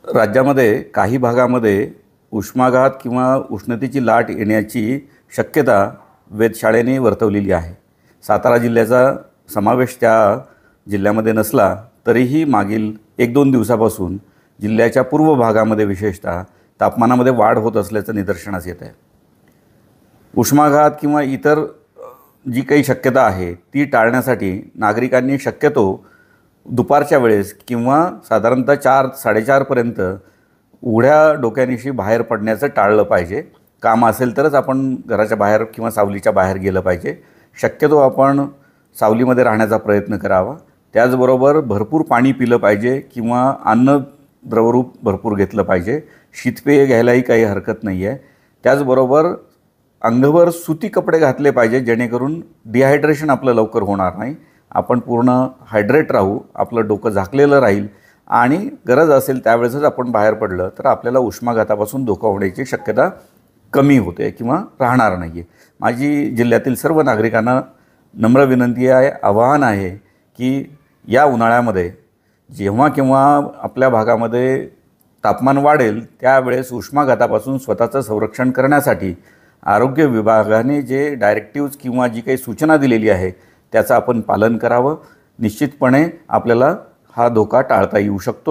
राज्यामध्ये काही भागामध्ये उष्माघात किंवा उष्णतेची लाट येण्याची शक्यता वेधशाळेने वर्तवलेली आहे। सातारा जिल्ह्याचा समावेश त्या जिल्ह्यामध्ये नसला तरीही मागील 1-2 दिवसापासून जिल्ह्याच्या पूर्व भागामध्ये विशेषतः तापमानामध्ये वाढ होत असल्याचं निदर्शनास येत आहे। उष्माघात किंवा इतर जी काही शक्यता आहे ती टाळण्यासाठी नागरिकांनी शक्यतो दुपारच्या वेळेस किंवा साधारणतः 4-4:30 पर्यंत उघड्या डोक्यानिशी बाहेर पडण्याचं टाळलं पाहिजे। काम असेल तरच आपण घराच्या बाहेर किंवा सावलीच्या बाहेर गेलं पाहिजे। शक्यतो आपण सावलीमध्ये राहण्याचा प्रयत्न करावा। त्याचबरोबर भरपूर पाणी पिलं पाहिजे किंवा अन्न द्रवरूप भरपूर घेतलं पाहिजे। शीतपेय घ्यायलाही काही हरकत नाही आहे। त्याचबरोबर अंगभर सुती कपडे घातले पाहिजे जेणेकरून डिहायड्रेशन आपलं लवकर होणार नाही। आपण पूर्ण हायड्रेट राहू, आपलं डोकं झाकलेलं राहील आणि गरज असेल त्यावेळेसच आपण बाहेर पडलं तर आपल्याला उष्माघातापासून धोका होण्याची शक्यता कमी होते किंवा राहणार नाही आहे। माझी जिल्ह्यातील सर्व नागरिकांना नम्र विनंती आहे, आवाहन आहे की या उन्हाळ्यामध्ये जेव्हा केव्हा आपल्या भागामध्ये तापमान वाढेल त्यावेळेस उष्माघातापासून स्वतःचं संरक्षण करण्यासाठी आरोग्य विभागाने जे डायरेक्टिव्ह्ज किंवा जी काही सूचना दिलेली आहे त्याचं आपण पालन करावं। निश्चितपणे आपल्याला हा धोका टाळता येऊ शकतो।